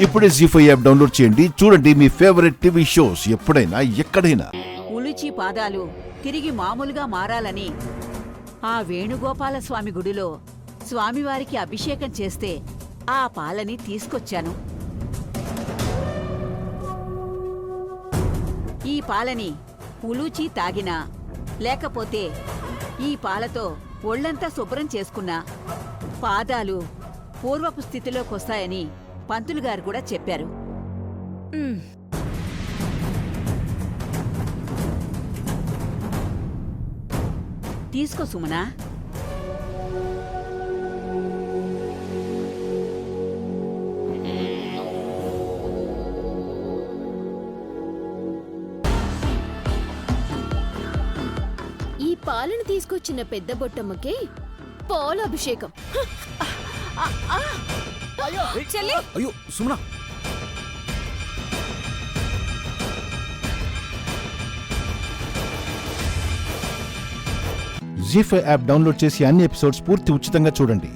ఇప్పుడే జీ5 app download చేయండి. చూడండి మీ ఫేవరెట్ టీవీ షోస్ ఎప్పుడైనా ఎక్కడైనా. ఉలుచి పాదాలు తిరిగి మామూలుగా మారాలని ఆ వేణుగోపాల స్వామి గుడిలో స్వామివారికి అభిషేకం చేస్తే ఆ పాలని తీసుకొచ్చాను. ఈ పాలని ఉలూచి తాగినా లేకపోతే ఈ పాలతో ఒళ్లంతా శుభ్రం చేసుకున్నా పాదాలు పూర్వపు స్థితిలోకొస్తాయని పంతులుగారు కూడా చెప్పారు. తీసుకో సుమనా. ఈ పాలను తీసుకొచ్చిన పెద్ద బొట్టమ్మకి పాలాభిషేకం. అయ్యో సుమనా, జీ5 యాప్ డౌన్లోడ్ చేసి అన్ని ఎపిసోడ్స్ పూర్తి ఉచితంగా చూడండి.